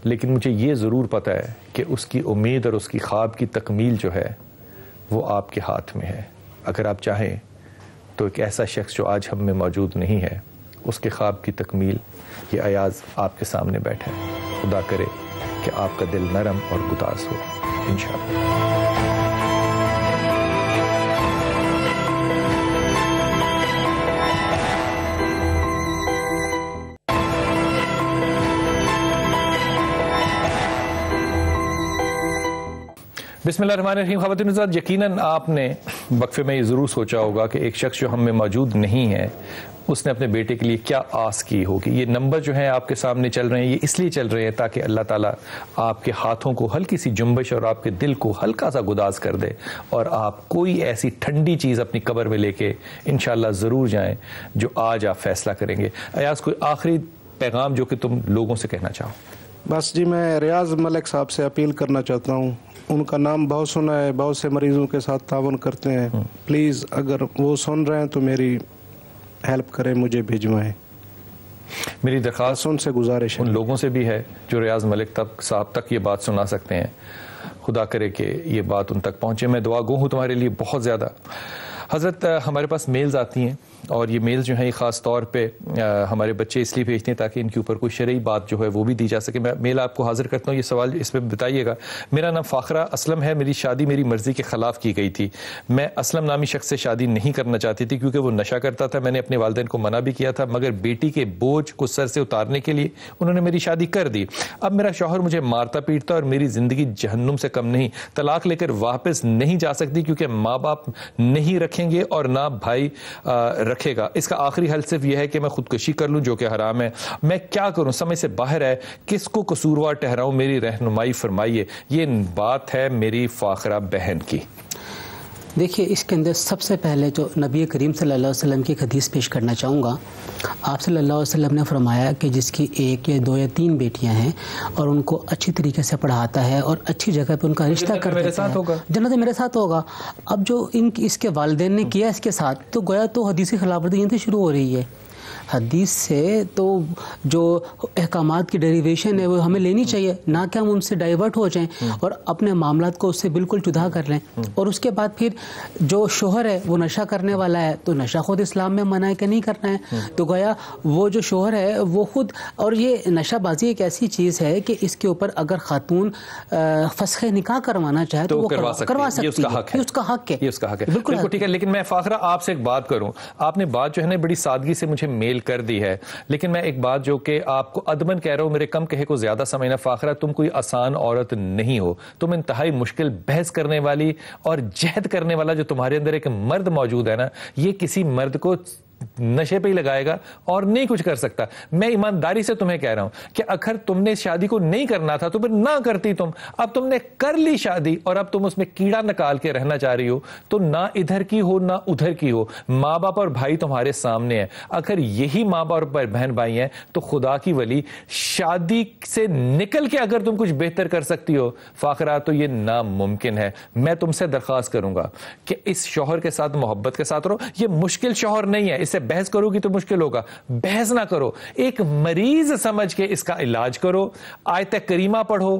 لیکن مجھے یہ ضرور پتا ہے کہ اس کی امید اور اس کی خواب کی تکمیل جو ہے وہ آپ کے ہاتھ میں ہے. اگر آپ چاہیں تو ایک ایسا شخص جو آج ہم میں موجود نہیں ہے، اس کے خواب کی تکمیل یہ ایاز آپ کے سامنے بیٹھا ہے. خدا کرے کہ آپ کا دل نرم اور گداز ہو انشاءاللہ. بسم اللہ الرحمن الرحیم. خواتین حضرات، یقیناً آپ نے وقفے میں یہ ضرور سوچا ہوگا کہ ایک شخص جو ہم میں موجود نہیں ہے اس نے اپنے بیٹے کے لیے کیا آس کی ہوگی. یہ نمبر جو ہیں آپ کے سامنے چل رہے ہیں، یہ اس لیے چل رہے ہیں تاکہ اللہ تعالیٰ آپ کے ہاتھوں کو ہلکی سی جنبش اور آپ کے دل کو ہلکا سا گداز کر دے اور آپ کوئی ایسی ٹھنڈی چیز اپنی قبر میں لے کے انشاءاللہ ضرور جائیں جو آج آپ فیصلہ کریں گے. ایاز، کوئی آخری پیغام جو کہ تم لوگوں سے کہنا چاہو؟ بس جی، میں ریاض ملک صاحب سے اپیل کرنا چاہتا ہوں. ان کا نام بہت سنا ہے، بہت سے مریضوں کے ساتھ تعاون کرتے ہیں. پلیز اگر وہ سن رہے ہیں تو میری ہیلپ کریں، مجھے بھیجوائیں. میری درخواست ان سے گزارش ان لوگوں سے بھی ہے جو ریاض ملک صاحب تک یہ بات سنا سکتے ہیں. خدا کرے کہ یہ بات ان تک پہنچے. میں دعا گو ہوں تمہارے لیے بہت زیادہ. حضرت، ہمارے پاس میلز آتی ہیں اور یہ میلز جو ہیں خاص طور پہ ہمارے بچے اس لیے بھیجتے ہیں تاکہ ان کے اوپر کوئی شرعی بات جو ہے وہ بھی دی جا سکے. میں میل آپ کو حاضر کرتا ہوں. یہ سوال اس پہ بتائیے گا. میرا نام فاخرہ اسلم ہے. میری شادی میری مرضی کے خلاف کی گئی تھی. میں اسلم نامی شخص سے شادی نہیں کرنا چاہتی تھی کیونکہ وہ نشہ کرتا تھا. میں نے اپنے والدین کو منع بھی کیا تھا، مگر بیٹی کے بوجھ کو سر سے اتارنے کے لیے انہوں نے میری شادی کر دی. اب میرا شوہر مجھے مارتا پیٹتا اور میری زندگی جہنم سے کم نہیں. طلاق لے کر واپس نہیں جا سکتی کیونکہ ماں باپ نہیں رکھیں گے اور نہ بھائی رکھے گا. اس کا آخری حل صرف یہ ہے کہ میں خودکشی کر لوں جو کہ حرام ہے. میں کیا کروں؟ سمجھ سے باہر ہے. کس کو قصوروار ٹھہراؤں؟ میری رہنمائی فرمائیے. یہ بات ہے میری فاخرہ بہن کی. دیکھیے، اس کے اندر سب سے پہلے جو نبی کریم صلی اللہ علیہ وسلم کی ایک حدیث پیش کرنا چاہوں گا. آپ صلی اللہ علیہ وسلم نے فرمایا کہ جس کی 1 یا 2 یا 3 بیٹیاں ہیں اور ان کو اچھی طریقے سے پڑھاتا ہے اور اچھی جگہ پہ ان کا رشتہ کر دیتا ہے، جنت میرے ساتھ ہوگا. اب جو اس کے والدین نے کیا اس کے ساتھ، تو گویا تو حدیث خلاف ورزی یہیں سے شروع ہو رہی ہے. حدیث سے تو جو احکامات کی ڈیریویشن ہے وہ ہمیں لینی چاہیے، نہ کہ ہم ان سے ڈائیورٹ ہو جائیں اور اپنے معاملات کو اس سے بالکل جدا کر لیں. اور اس کے بعد پھر جو شوہر ہے وہ نشہ کرنے والا ہے تو نشہ خود اسلام میں منع ہے کہ نہیں کرنا ہے. تو گویا وہ جو شوہر ہے وہ خود، اور یہ نشہ بازی ایک ایسی چیز ہے کہ اس کے اوپر اگر خاتون فسخ نکاح کروانا چاہے تو وہ کروا سکتی ہے. یہ اس کا حق ہے. بالکل ٹھیک ہے. لیکن میں فاخرہ آپ سے ایک بات کروں. آپ نے بات جو ہے نا بڑی سادگی سے مجھے میل کر دی ہے، لیکن میں ایک بات جو کہ آپ کو ادبن کہہ رہا ہوں، میرے کم کہے کو زیادہ سمجھنا. فاخرہ، تم کوئی آسان عورت نہیں ہو. تم انتہائی مشکل بحث کرنے والی اور جہد کرنے والا جو تمہارے اندر ایک مرد موجود ہے نا، یہ کسی مرد کو نشے پہ ہی لگائے گا اور نہیں کچھ کر سکتا. میں ایمانداری سے تمہیں کہہ رہا ہوں کہ اگر تم نے شادی کو نہیں کرنا تھا تو پھر نہ کرتی تم. اب تم نے کر لی شادی اور اب تم اس میں کیڑا نکال کے رہنا چاہ رہی ہو تو نہ ادھر کی ہو نہ ادھر کی ہو. ماں باپ اور بھائی تمہارے سامنے ہیں. اگر یہی ماں باپ اور بہن بھائی ہیں تو خدا کی ولی شادی سے نکل کے اگر تم کچھ بہتر کر سکتی ہو فاخرہ تو یہ ناممکن ہے. میں تم سے درخواست کروں گا کہ اس شوہر کے ساتھ محبت کے ساتھ رہو. یہ مشکل شوہر نہیں ہے. اس سے بحث کرو گی تو مشکل ہوگا. بحث نہ کرو. ایک مریض سمجھ کے اس کا علاج کرو. آیت کریمہ پڑھو،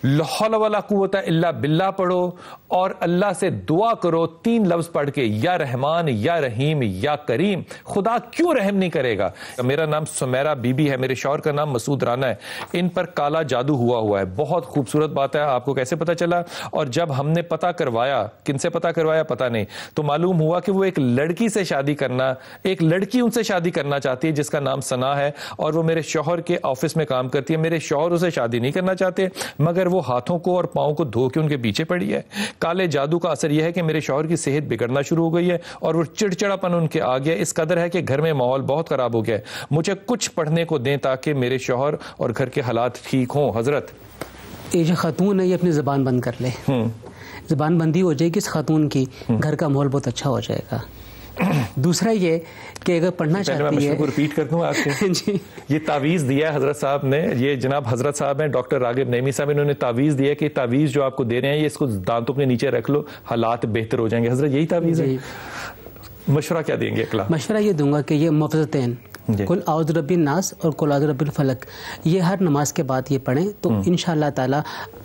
لا حول ولا قوت الا باللہ پڑھو اور اللہ سے دعا کرو 3 لفظ پڑھ کے، یا رحمان یا رحیم یا کریم. خدا کیوں رحم نہیں کرے گا؟ میرا نام سمیرہ بی بی ہے. میرے شوہر کا نام مسعود رانا ہے. ان پر کالا جادو ہوا ہے. بہت خوبصورت بات ہے. آپ کو کیسے پتا چلا؟ اور جب ہم نے پتا کروایا، کن سے پتا کروایا پتا نہیں، تو معلوم ہوا کہ وہ ایک لڑکی سے شادی کرنا، ایک لڑکی ان سے شادی کرنا چاہتی ہے جس کا نام ثنا ہے اور وہ میرے شوہر کے آفس میں کام کرتی ہے. میرے شوہر اسے شادی نہیں کرنا چاہتے مگر وہ ہاتھوں کو اور پاؤں کو دھو کے ان کے پیچھے پڑی ہے. کالے جادو کا اثر یہ ہے کہ میرے شوہر کی صحت بگڑنا شروع ہو گئی ہے اور وہ چڑچڑاپن ان کے آ گیا. اس قدر ہے کہ گھر میں ماحول بہت خراب ہو گیا ہے. مجھے کچھ پڑھنے کو دیں تاکہ میرے شوہر اور گھر کے حالات ٹھیک ہوں. حضرت، یہ جو خاتون ہے یہ اپنی زبان بند کر لے. زبان بندی ہو جائے گی اس خاتون کی، گھر کا ماحول بہت اچھا ہو جائے گا. دوسرا یہ کہ اگر پڑھنا چاہتی ہے, میں ریپیٹ کر دوں آپ کے جی, یہ تعویذ دیا ہے حضرت صاحب نے, یہ جناب حضرت صاحب ہیں ڈاکٹر راغب نعیمی صاحب, انہوں نے تعویذ دیا کہ تعویذ جو آپ کو دے رہے ہیں یہ اس کو دانتوں کے نیچے رکھ لو, حالات بہتر ہو جائیں گے. حضرت یہی تعویذ ہے؟ مشورہ کیا دیں گے اقلا؟ مشورہ یہ دوں گا کہ یہ معوذتین کل اعوذ برب الناس اور کل اعوذ برب الفلق یہ ہر نماز کے بعد یہ پڑھیں تو انشاءاللہ تعالی,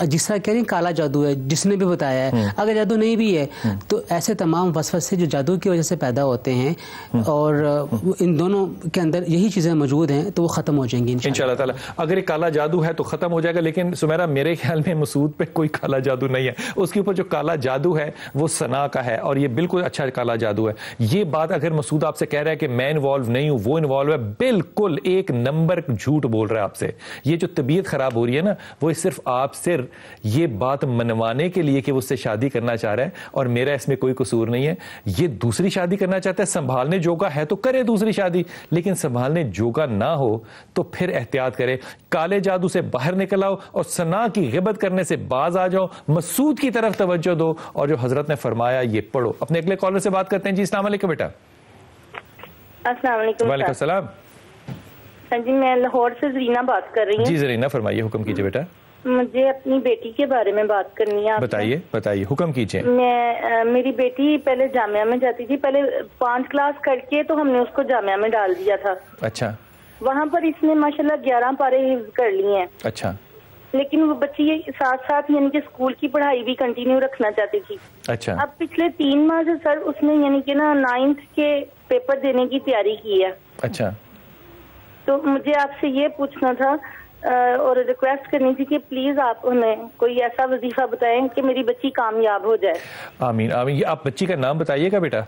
جس طرح کہہ رہے ہیں کالا جادو ہے جس نے بھی بتایا ہے, اگر جادو نہیں بھی ہے تو ایسے تمام وسوسے جو جادو کی وجہ سے پیدا ہوتے ہیں اور ان دونوں کے اندر یہی چیزیں موجود ہیں تو وہ ختم ہو جائیں گی انشاءاللہ تعالی. اگر یہ کالا جادو ہے تو ختم ہو جائے گا, لیکن سمیرہ میرے خیال میں مسعود پہ کوئی کالا جادو نہیں ہے, اس کے اوپر جو کالا جادو ہے وہ ثنا کا ہے اور یہ بالکل اچھا کالا جادو ہے. یہ بات اگر مسعود آپ سے کہہ رہا ہے کہ میں انوالو نہیں ہوں وہ انوالو ہے, بالکل ایک نمبر جھوٹ بول رہا ہے آپ سے. یہ جو طبیعت خراب ہو رہی ہے نا وہ صرف آپ صرف یہ بات منوانے کے لیے کہ وہ اس سے شادی کرنا چاہ رہا ہے اور میرا اس میں کوئی قصور نہیں ہے. یہ دوسری شادی کرنا چاہتا ہے, سنبھالنے جوگا ہے تو کرے دوسری شادی, لیکن سنبھالنے جوگا نہ ہو تو پھر احتیاط کرے, کالے جادو سے باہر نکل آؤ اور ثنا کی غیبت کرنے سے باز آ جاؤ, مسعود کی طرف توجہ دو اور جو حضرت نے فرمایا یہ پڑھو. اپنے اگلے کالر سے بات کرتے ہیں. جی السلام علیکم بیٹا. السلام علیکم. وعلیکم السلام. ہاں جی, میں لاہور سے زرینہ بات کر رہی ہوں. جی زرینہ فرمائیے, حکم کیجیے بیٹا. مجھے اپنی بیٹی کے بارے میں بات کرنی ہے. بتائیے حکم کیجیے. میری بیٹی پہلے جامعہ میں جاتی تھی, پہلے 5 کلاس کر کے تو ہم نے اس کو جامعہ میں ڈال دیا تھا. اچھا. وہاں پر اس نے ماشاءاللہ 11 پارے حفظ کر لیے ہیں. اچھا. لیکن وہ بچی ساتھ ساتھ یعنی کہ اسکول کی پڑھائی بھی کنٹینیو رکھنا چاہتی تھی. اچھا. اب پچھلے 3 ماہ سے سر اس نے یعنی کہ نا 9th کے پیپر دینے کی تیاری کی ہے. اچھا. تو مجھے آپ سے یہ پوچھنا تھا اور ریکویسٹ کرنی تھی کہ پلیز آپ ہمیں کوئی ایسا وظیفہ بتائیں کہ میری بچی کامیاب ہو جائے. آمین آمین. آپ بچی کا نام بتائیے گا بیٹا.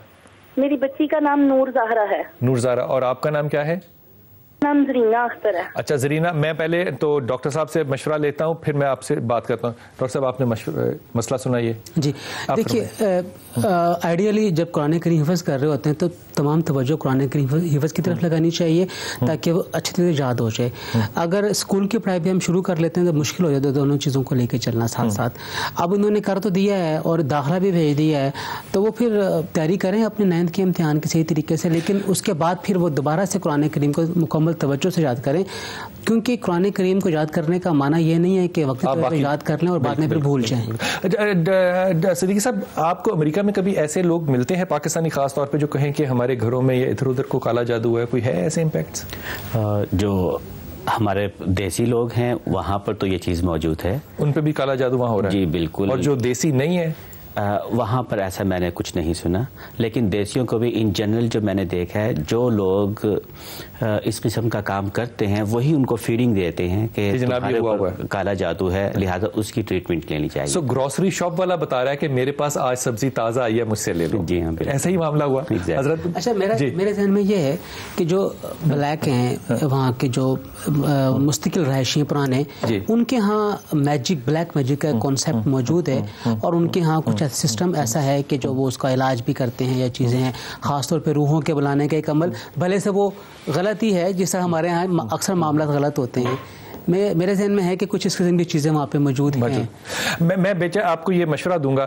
میری بچی کا نام نور زہرا ہے. نور زہرا. اور آپ کا نام کیا ہے؟ نام زرینہ اختر ہے. اچھا زرینہ, میں پہلے تو ڈاکٹر صاحب سے مشورہ لیتا ہوں پھر میں آپ سے بات کرتا ہوں. ڈاکٹر صاحب آپ نے مسئلہ سنائیے. جی دیکھیے, آئیڈیلی جب قرآن کریم حفظ کر رہے ہوتے ہیں تو تمام توجہ قرآن کریم حفظ کی طرف لگانی چاہیے تاکہ وہ اچھی طرح یاد ہو جائے. اگر اسکول کی پڑھائی بھی ہم شروع کر لیتے ہیں تو مشکل ہو جاتا ہے دونوں چیزوں کو لے کے چلنا ساتھ ساتھ. اب انہوں نے کر تو دیا ہے اور داخلہ بھی بھیج دیا ہے تو وہ پھر تیاری کریں اپنے 9th کے امتحان کے صحیح طریقے سے, لیکن اس کے بعد پھر وہ دوبارہ سے قرآن کریم کو مکمل توجہ سے یاد کریں, کیونکہ قرآن کریم کو یاد کرنے کا معنی یہ نہیں ہے کہ وقت پر یاد کر لیں اور بعد میں پھر بھول جائیں. صدیقی صاحب, آپ کو امریکہ میں کبھی ایسے لوگ ملتے ہیں پاکستانی خاص طور پہ جو کہیں کہ ہمارے گھروں میں یا ادھر ادھر کو کالا جادو ہے, کوئی ہے ایسے امپیکٹس؟ جو ہمارے دیسی لوگ ہیں وہاں پر تو یہ چیز موجود ہے, ان پہ بھی کالا جادو وہاں ہو رہا ہے؟ جی بالکل. اور جو دیسی نہیں ہے وہاں پر ایسا میں نے کچھ نہیں سنا, لیکن دیسیوں کو بھی ان جنرل جو میں نے دیکھا ہے جو لوگ اس قسم کا کام کرتے ہیں وہی ان کو فیڈنگ دیتے ہیں کہ کالا جادو ہے لہذا اس کی ٹریٹمنٹ لینی چاہیے. سو گروسری شاپ والا بتا رہا ہے کہ میرے پاس آج سبزی تازہ آئی ہے مجھ سے لے لو. جی ہاں, ایسا ہی معاملہ ہوا حضرت. اچھا میرے ذہن میں یہ ہے کہ جو بلیک ہیں وہاں کے جو مستقل رہائشی پرانے, ان کے ہاں میجک بلیک میجک کا کانسیپٹ موجود ہے اور ان کے ہاں کچھ سسٹم ایسا ہے کہ جو وہ اس کا علاج بھی کرتے ہیں یا چیزیں ہیں, خاص طور پہ روحوں کے بلانے کا ایک عمل, بھلے سے وہ غلط ہی ہے جس طرح ہمارے ہاں اکثر معاملات غلط ہوتے ہیں. میرے ذہن میں ہے کہ کچھ اس قسم کی چیزیں وہاں پہ موجود ہیں. میں بیچا آپ کو یہ مشورہ دوں گا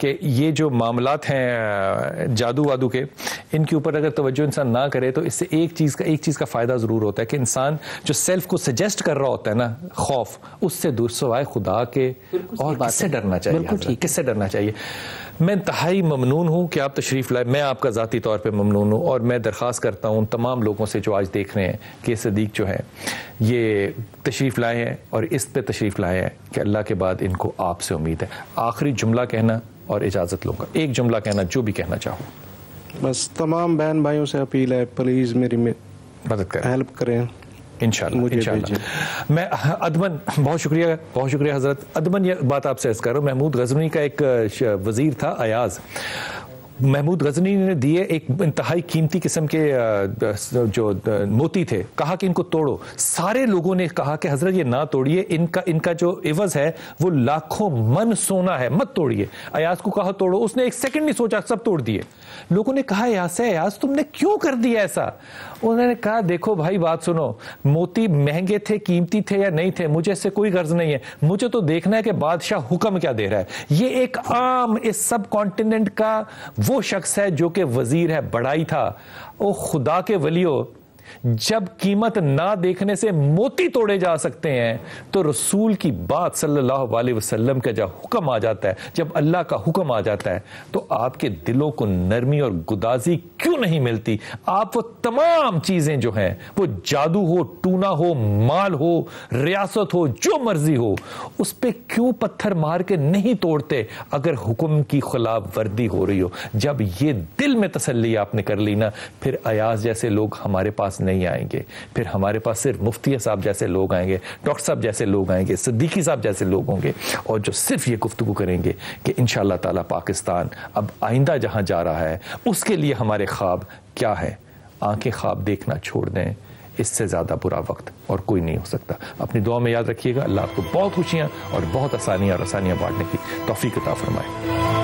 کہ یہ جو معاملات ہیں جادو وادو کے, ان کے اوپر اگر توجہ انسان نہ کرے تو اس سے ایک چیز کا فائدہ ضرور ہوتا ہے کہ انسان جو سیلف کو سجیسٹ کر رہا ہوتا ہے نا خوف, اس سے دور سوائے خدا کے اور کس سے ڈرنا چاہیے, کس سے ڈرنا چاہیے. میں انتہائی ممنون ہوں کہ آپ تشریف لائے, میں آپ کا ذاتی طور پہ ممنون ہوں اور میں درخواست کرتا ہوں تمام لوگوں سے جو آج دیکھ رہے ہیں کہ صدیق جو ہے یہ تشریف لائے ہیں اور اس پہ تشریف لائے ہیں کہ اللہ کے بعد ان کو آپ سے امید ہے. آخری جملہ کہنا اور اجازت لوں گا, ایک جملہ کہنا جو بھی کہنا چاہو. بس تمام بہن بھائیوں سے اپیل ہے پلیز میری مدد کریں, ہیلپ کریں انشاءاللہ. میں ادمن بہت شکریہ حضرت. ادمن یہ بات آپ سے عرض کر رہا ہوں, محمود غزنوی کا ایک وزیر تھا ایاز, محمود غزنی نے دیے ایک انتہائی قیمتی قسم کے جو موتی تھے, کہا کہ ان کو توڑو. سارے لوگوں نے کہا کہ حضرت یہ نہ توڑیے, ان کا جو عوض ہے وہ لاکھوں من سونا ہے, مت توڑیے. ایاز کو کہا توڑو, اس نے ایک سیکنڈ نہیں سوچا, سب توڑ دیے. لوگوں نے کہا ایاز تم نے کیوں کر دیا ایسا؟ انہوں نے کہا دیکھو بھائی بات سنو, موتی مہنگے تھے, قیمتی تھے یا نہیں تھے, مجھے اس سے کوئی غرض نہیں ہے, مجھے تو دیکھنا ہے کہ بادشاہ حکم کیا دے رہا ہے. یہ ایک عام اس سب کانٹیننٹ کا وہ شخص ہے جو کہ وزیر ہے بڑائی تھا. او خدا کے ولیو, جب قیمت نہ دیکھنے سے موتی توڑے جا سکتے ہیں تو رسول کی بات صلی اللہ علیہ وسلم کا جب حکم آ جاتا ہے, جب اللہ کا حکم آ جاتا ہے, تو آپ کے دلوں کو نرمی اور گدازی کیوں نہیں ملتی؟ آپ وہ تمام چیزیں جو ہیں, وہ جادو ہو, ٹونا ہو, مال ہو, ریاست ہو, جو مرضی ہو, اس پہ کیوں پتھر مار کے نہیں توڑتے اگر حکم کی خلاف ورزی ہو رہی ہو؟ جب یہ دل میں تسلی آپ نے کر لی نا, پھر ایاز جیسے لوگ ہمارے پاس نہیں آئیں گے, پھر ہمارے پاس صرف مفتی صاحب جیسے لوگ آئیں گے, ڈاکٹر صاحب جیسے لوگ آئیں گے, صدیقی صاحب جیسے لوگ ہوں گے, اور جو صرف یہ گفتگو کریں گے کہ انشاءاللہ تعالی پاکستان اب آئندہ جہاں جا رہا ہے اس کے لیے ہمارے خواب کیا ہے. آنکھیں خواب دیکھنا چھوڑ دیں, اس سے زیادہ برا وقت اور کوئی نہیں ہو سکتا. اپنی دعا میں یاد رکھیے گا. اللہ آپ کو بہت خوشیاں اور بہت آسانیاں بانٹنے کی توفیق عطا فرمائے.